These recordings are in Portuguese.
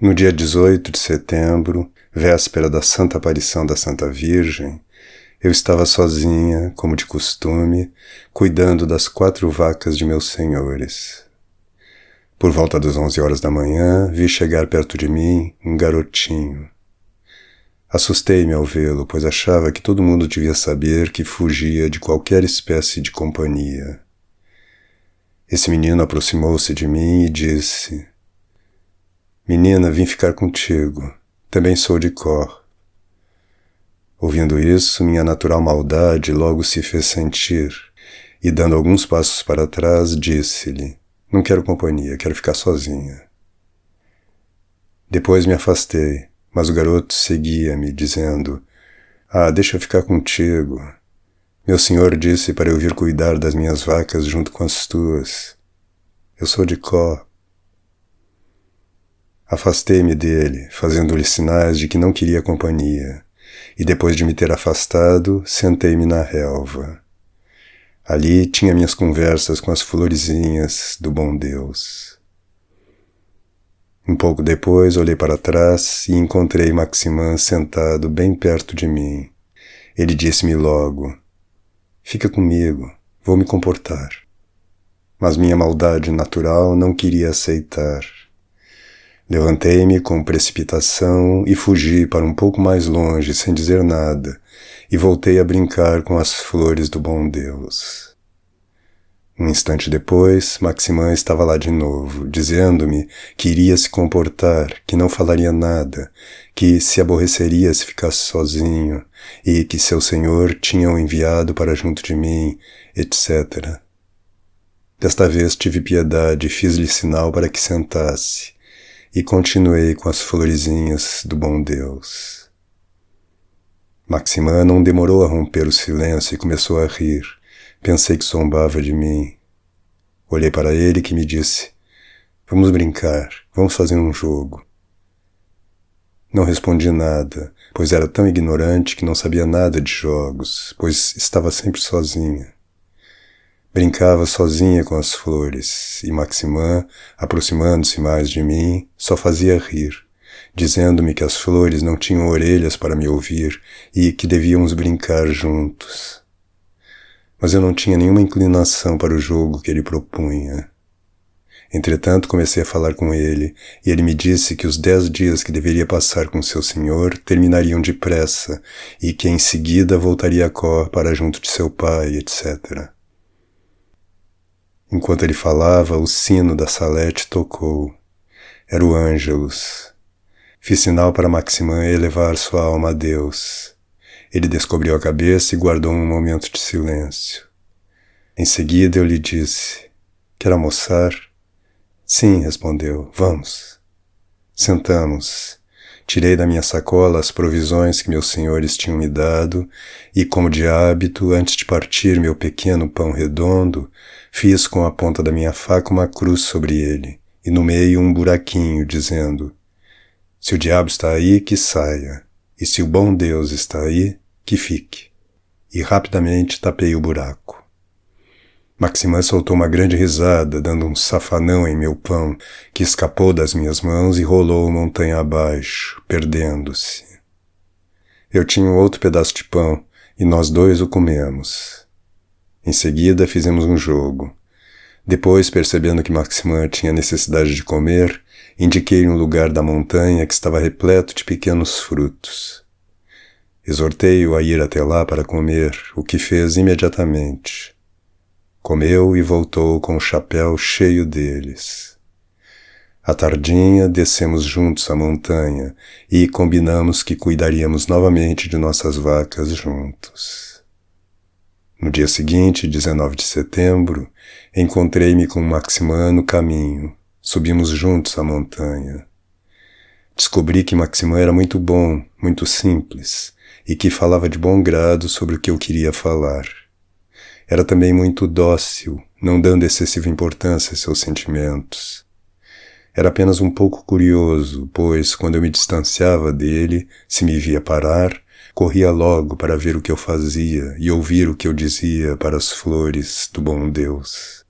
No dia 18 de setembro, véspera da Santa Aparição da Santa Virgem, eu estava sozinha, como de costume, cuidando das 4 vacas de meus senhores. Por volta das 11 horas da manhã, vi chegar perto de mim um garotinho. Assustei-me ao vê-lo, pois achava que todo mundo devia saber que fugia de qualquer espécie de companhia. Esse menino aproximou-se de mim e disse: "Menina, vim ficar contigo. Também sou de Cor." Ouvindo isso, minha natural maldade logo se fez sentir, e dando alguns passos para trás, disse-lhe: "Não quero companhia, quero ficar sozinha." Depois me afastei, mas o garoto seguia-me, dizendo: Deixa eu ficar contigo. Meu senhor disse para eu vir cuidar das minhas vacas junto com as tuas. Eu sou de Cor." Afastei-me dele, fazendo-lhe sinais de que não queria companhia, e depois de me ter afastado, sentei-me na relva. Ali tinha minhas conversas com as florezinhas do bom Deus. Um pouco depois, olhei para trás e encontrei Maximin sentado bem perto de mim. Ele disse-me logo: "Fica comigo, vou me comportar." Mas minha maldade natural não queria aceitar. Levantei-me com precipitação e fugi para um pouco mais longe, sem dizer nada, e voltei a brincar com as flores do bom Deus. Um instante depois, Maximin estava lá de novo, dizendo-me que iria se comportar, que não falaria nada, que se aborreceria se ficasse sozinho, e que seu senhor tinha o enviado para junto de mim, etc. Desta vez tive piedade e fiz-lhe sinal para que sentasse, e continuei com as florezinhas do bom Deus. Maximin não demorou a romper o silêncio e começou a rir. Pensei que zombava de mim. Olhei para ele que me disse: "Vamos brincar, vamos fazer um jogo." Não respondi nada, pois era tão ignorante que não sabia nada de jogos, pois estava sempre sozinha. Brincava sozinha com as flores, e Maximin, aproximando-se mais de mim, só fazia rir, dizendo-me que as flores não tinham orelhas para me ouvir e que devíamos brincar juntos. Mas eu não tinha nenhuma inclinação para o jogo que ele propunha. Entretanto, comecei a falar com ele, e ele me disse que os 10 dias que deveria passar com seu senhor terminariam depressa, e que em seguida voltaria a Cor para junto de seu pai, etc. Enquanto ele falava, o sino da salete tocou. Era o Ângelus. Fiz sinal para Maximin elevar sua alma a Deus. Ele descobriu a cabeça e guardou um momento de silêncio. Em seguida eu lhe disse: "Quer almoçar?" "Sim", respondeu. "Vamos." Sentamos. Tirei da minha sacola as provisões que meus senhores tinham me dado e, como de hábito, antes de partir meu pequeno pão redondo, fiz com a ponta da minha faca uma cruz sobre ele e no meio um buraquinho, dizendo: "Se o diabo está aí, que saia, e se o bom Deus está aí, que fique." E rapidamente tapei o buraco. Maximin soltou uma grande risada, dando um safanão em meu pão, que escapou das minhas mãos e rolou montanha abaixo, perdendo-se. Eu tinha um outro pedaço de pão, e nós 2 o comemos. Em seguida fizemos um jogo. Depois, percebendo que Maximin tinha necessidade de comer, indiquei-lhe um lugar da montanha que estava repleto de pequenos frutos. Exortei-o a ir até lá para comer, o que fez imediatamente. Comeu e voltou com o chapéu cheio deles. À tardinha, descemos juntos a montanha e combinamos que cuidaríamos novamente de nossas vacas juntos. No dia seguinte, 19 de setembro, encontrei-me com Maximin no caminho. Subimos juntos a montanha. Descobri que Maximin era muito bom, muito simples, e que falava de bom grado sobre o que eu queria falar. Era também muito dócil, não dando excessiva importância a seus sentimentos. Era apenas um pouco curioso, pois, quando eu me distanciava dele, se me via parar, corria logo para ver o que eu fazia e ouvir o que eu dizia para as flores do bom Deus.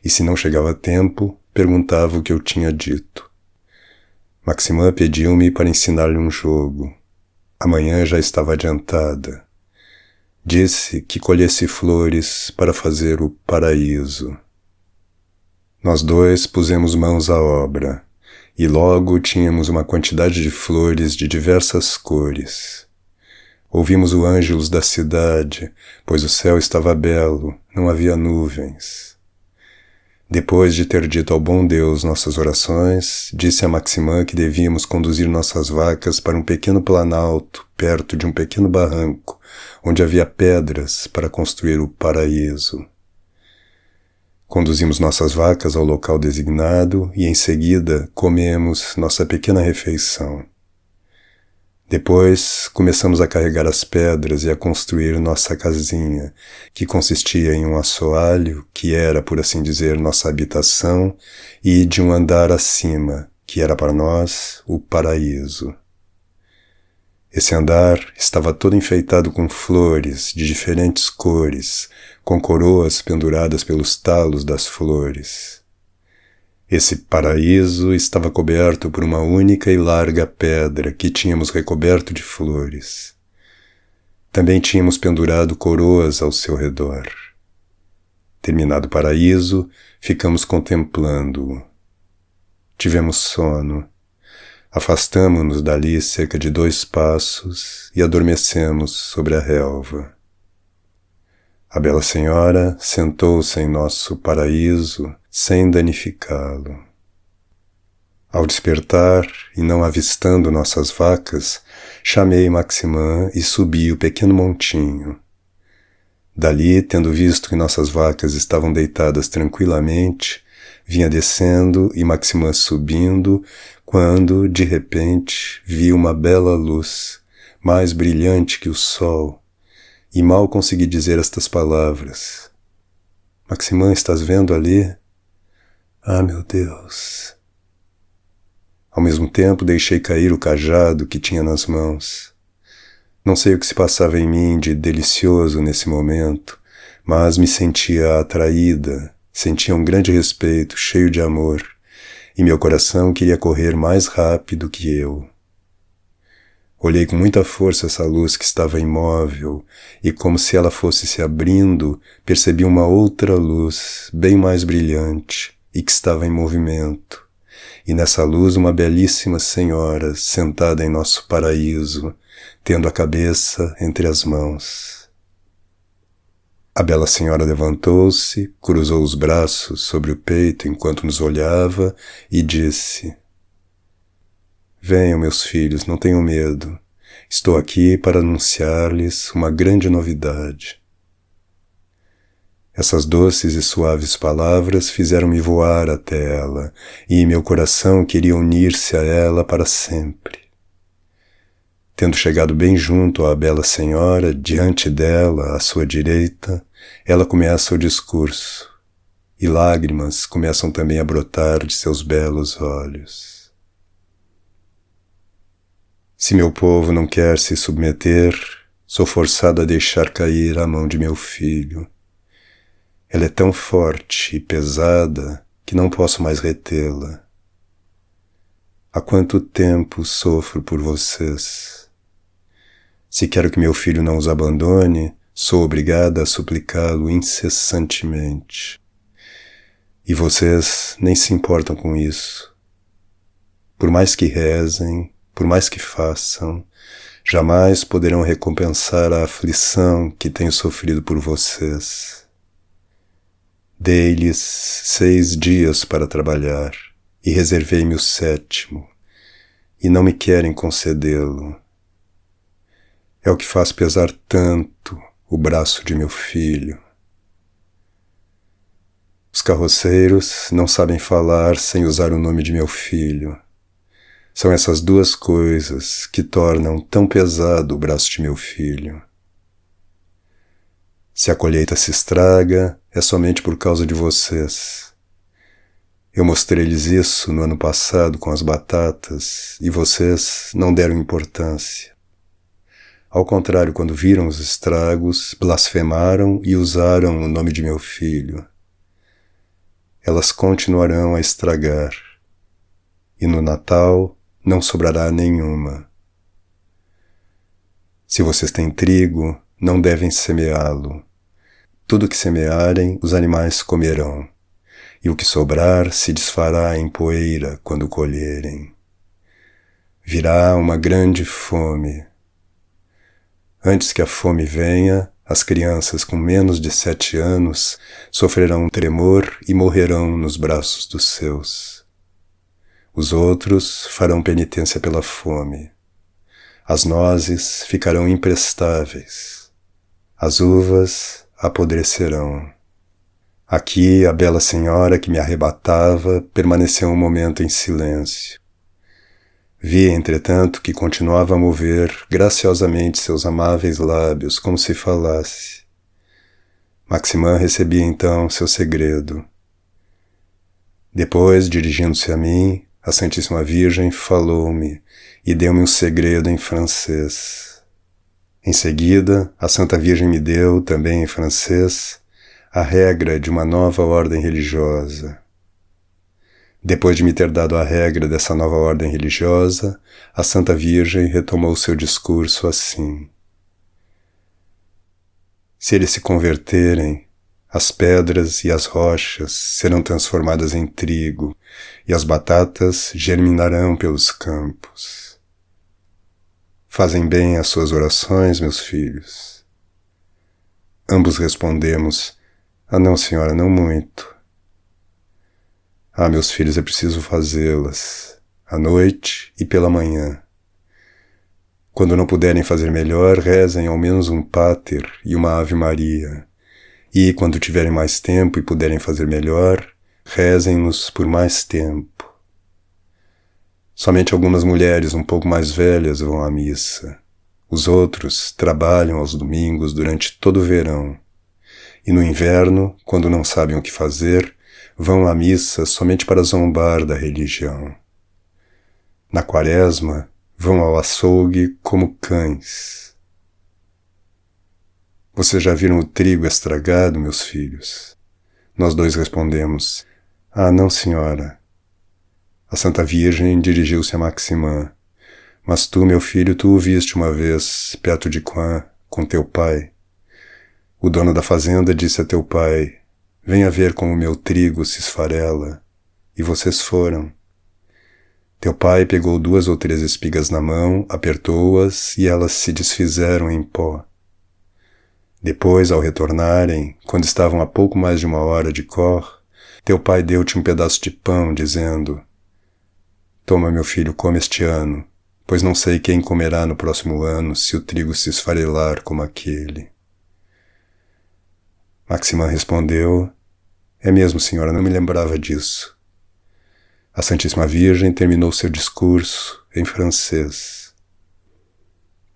E se não chegava a tempo, perguntava o que eu tinha dito. Maximã pediu-me para ensinar-lhe um jogo. Amanhã já estava adiantada. Disse que colhesse flores para fazer o paraíso. Nós dois pusemos mãos à obra, e logo tínhamos uma quantidade de flores de diversas cores. Ouvimos o ângelus da cidade, pois o céu estava belo, não havia nuvens. Depois de ter dito ao bom Deus nossas orações, disse a Maximã que devíamos conduzir nossas vacas para um pequeno planalto, perto de um pequeno barranco, onde havia pedras para construir o paraíso. Conduzimos nossas vacas ao local designado e, em seguida, comemos nossa pequena refeição. Depois, começamos a carregar as pedras e a construir nossa casinha, que consistia em um assoalho, que era, por assim dizer, nossa habitação, e de um andar acima, que era para nós o paraíso. Esse andar estava todo enfeitado com flores de diferentes cores, com coroas penduradas pelos talos das flores. Esse paraíso estava coberto por uma única e larga pedra que tínhamos recoberto de flores. Também tínhamos pendurado coroas ao seu redor. Terminado o paraíso, ficamos contemplando-o. Tivemos sono. Afastamo-nos dali cerca de 2 passos e adormecemos sobre a relva. A bela senhora sentou-se em nosso paraíso sem danificá-lo. Ao despertar e não avistando nossas vacas, chamei Maximã e subi o pequeno montinho. Dali, tendo visto que nossas vacas estavam deitadas tranquilamente, vinha descendo e Maximã subindo, quando, de repente, vi uma bela luz, mais brilhante que o sol, e mal consegui dizer estas palavras. Maximã, estás vendo ali? Ah, meu Deus! Ao mesmo tempo, deixei cair o cajado que tinha nas mãos. Não sei o que se passava em mim de delicioso nesse momento, mas me sentia atraída, sentia um grande respeito, cheio de amor, e meu coração queria correr mais rápido que eu. Olhei com muita força essa luz que estava imóvel, e como se ela fosse se abrindo, percebi uma outra luz, bem mais brilhante, e que estava em movimento. E nessa luz uma belíssima senhora sentada em nosso paraíso, tendo a cabeça entre as mãos. A bela senhora levantou-se, cruzou os braços sobre o peito enquanto nos olhava e disse: Venham, meus filhos, não tenham medo. Estou aqui para anunciar-lhes uma grande novidade. Essas doces e suaves palavras fizeram-me voar até ela, e meu coração queria unir-se a ela para sempre. Tendo chegado bem junto à bela senhora, diante dela, à sua direita, ela começa o discurso, e lágrimas começam também a brotar de seus belos olhos. Se meu povo não quer se submeter, sou forçado a deixar cair a mão de meu filho. Ela é tão forte e pesada que não posso mais retê-la. Há quanto tempo sofro por vocês? Se quero que meu filho não os abandone, sou obrigada a suplicá-lo incessantemente. E vocês nem se importam com isso. Por mais que rezem, por mais que façam, jamais poderão recompensar a aflição que tenho sofrido por vocês. Dei-lhes 6 dias para trabalhar e reservei-me o 7º, e não me querem concedê-lo. É o que faz pesar tanto o braço de meu filho. Os carroceiros não sabem falar sem usar o nome de meu filho. São essas 2 coisas que tornam tão pesado o braço de meu filho. Se a colheita se estraga, é somente por causa de vocês. Eu mostrei-lhes isso no ano passado com as batatas e vocês não deram importância. Ao contrário, quando viram os estragos, blasfemaram e usaram o nome de meu filho. Elas continuarão a estragar. E no Natal não sobrará nenhuma. Se vocês têm trigo, não devem semeá-lo. Tudo que semearem, os animais comerão, e o que sobrar se desfará em poeira quando colherem. Virá uma grande fome. Antes que a fome venha, as crianças com menos de 7 anos sofrerão um tremor e morrerão nos braços dos seus. Os outros farão penitência pela fome. As nozes ficarão imprestáveis. As uvas apodrecerão. Aqui a bela senhora que me arrebatava permaneceu um momento em silêncio. Vi, entretanto, que continuava a mover graciosamente seus amáveis lábios, como se falasse. Maximin recebia então seu segredo. Depois, dirigindo-se a mim, a Santíssima Virgem falou-me e deu-me um segredo em francês. Em seguida, a Santa Virgem me deu, também em francês, a regra de uma nova ordem religiosa. Depois de me ter dado a regra dessa nova ordem religiosa, a Santa Virgem retomou seu discurso assim: se eles se converterem, as pedras e as rochas serão transformadas em trigo, e as batatas germinarão pelos campos. Fazem bem as suas orações, meus filhos? Ambos respondemos: ah, não, senhora, não muito. Ah, meus filhos, é preciso fazê-las, à noite e pela manhã. Quando não puderem fazer melhor, rezem ao menos um Pater e uma Ave Maria. E, quando tiverem mais tempo e puderem fazer melhor, rezem-nos por mais tempo. Somente algumas mulheres um pouco mais velhas vão à missa. Os outros trabalham aos domingos durante todo o verão. E no inverno, quando não sabem o que fazer, vão à missa somente para zombar da religião. Na quaresma, vão ao açougue como cães. Vocês já viram o trigo estragado, meus filhos? Nós dois respondemos: ah, não, senhora. A Santa Virgem dirigiu-se a Maximin: mas tu, meu filho, tu o viste uma vez, perto de Coin, com teu pai. O dono da fazenda disse a teu pai: venha ver como meu trigo se esfarela. E vocês foram. Teu pai pegou 2 ou 3 espigas na mão, apertou-as e elas se desfizeram em pó. Depois, ao retornarem, quando estavam a pouco mais de 1 hora de Cor, teu pai deu-te um pedaço de pão, dizendo: toma, meu filho, come este ano, pois não sei quem comerá no próximo ano se o trigo se esfarelar como aquele. Maximin respondeu: é mesmo, senhora, não me lembrava disso. A Santíssima Virgem terminou seu discurso em francês.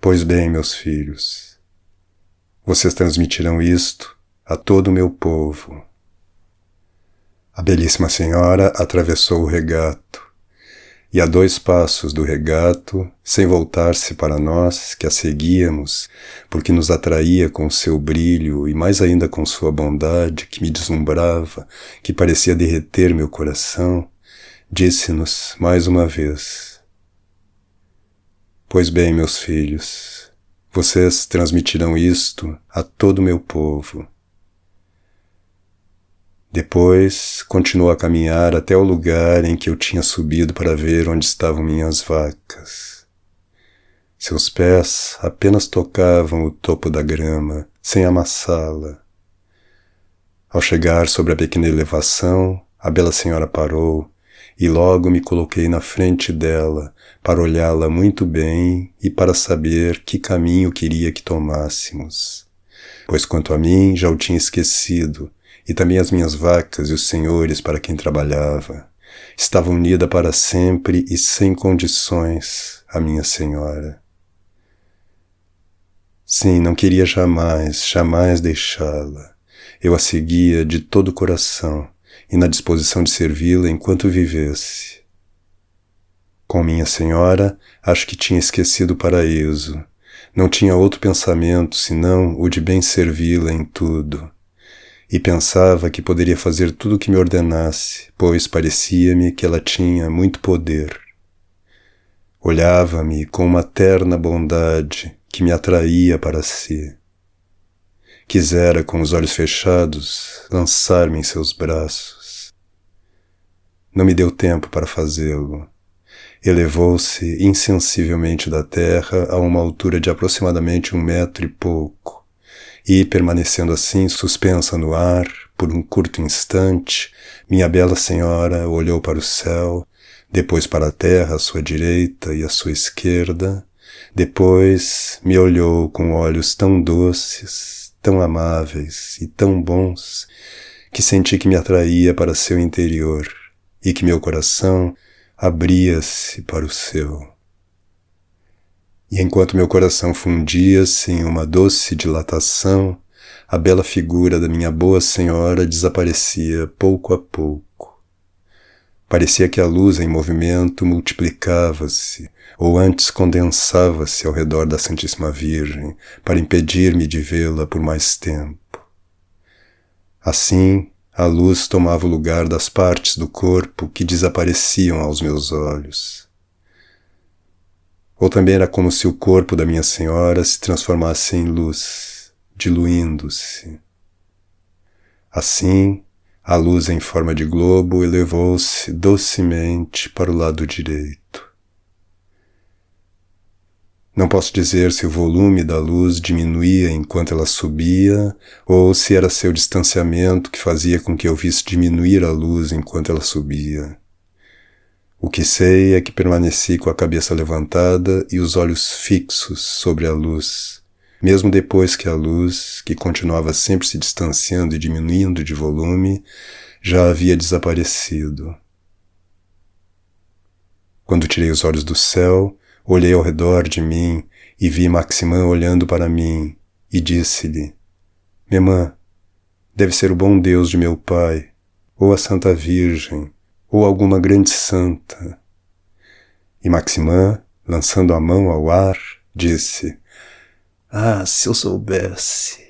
Pois bem, meus filhos, vocês transmitirão isto a todo o meu povo. A belíssima senhora atravessou o regato, e a 2 passos do regato, sem voltar-se para nós, que a seguíamos, porque nos atraía com seu brilho e mais ainda com sua bondade, que me deslumbrava, que parecia derreter meu coração, disse-nos mais uma vez: pois bem, meus filhos, vocês transmitirão isto a todo o meu povo. Depois, continuou a caminhar até o lugar em que eu tinha subido para ver onde estavam minhas vacas. Seus pés apenas tocavam o topo da grama, sem amassá-la. Ao chegar sobre a pequena elevação, a bela senhora parou, e logo me coloquei na frente dela, para olhá-la muito bem e para saber que caminho queria que tomássemos. Pois quanto a mim, já o tinha esquecido, e também as minhas vacas e os senhores para quem trabalhava. Estava unida para sempre e sem condições a minha senhora. Sim, não queria jamais, jamais deixá-la. Eu a seguia de todo o coração e na disposição de servi-la enquanto vivesse. Com minha senhora, acho que tinha esquecido o paraíso. Não tinha outro pensamento senão o de bem servi-la em tudo. E pensava que poderia fazer tudo o que me ordenasse, pois parecia-me que ela tinha muito poder. Olhava-me com uma terna bondade que me atraía para si. Quisera, com os olhos fechados, lançar-me em seus braços. Não me deu tempo para fazê-lo. Elevou-se insensivelmente da terra a uma altura de aproximadamente 1 metro e pouco, e, permanecendo assim suspensa no ar, por um curto instante, minha bela senhora olhou para o céu, depois para a terra à sua direita e à sua esquerda, depois me olhou com olhos tão doces, tão amáveis e tão bons, que senti que me atraía para seu interior e que meu coração abria-se para o seu. E enquanto meu coração fundia-se em uma doce dilatação, a bela figura da minha boa senhora desaparecia pouco a pouco. Parecia que a luz em movimento multiplicava-se, ou antes condensava-se ao redor da Santíssima Virgem, para impedir-me de vê-la por mais tempo. Assim, a luz tomava o lugar das partes do corpo que desapareciam aos meus olhos. Ou também era como se o corpo da minha senhora se transformasse em luz, diluindo-se. Assim, a luz em forma de globo elevou-se docemente para o lado direito. Não posso dizer se o volume da luz diminuía enquanto ela subia, ou se era seu distanciamento que fazia com que eu visse diminuir a luz enquanto ela subia. O que sei é que permaneci com a cabeça levantada e os olhos fixos sobre a luz, mesmo depois que a luz, que continuava sempre se distanciando e diminuindo de volume, já havia desaparecido. Quando tirei os olhos do céu, olhei ao redor de mim e vi Maximã olhando para mim e disse-lhe: Memã, deve ser o bom Deus de meu pai, ou a Santa Virgem, ou alguma grande santa. E Maximã, lançando a mão ao ar, disse: Ah, se eu soubesse!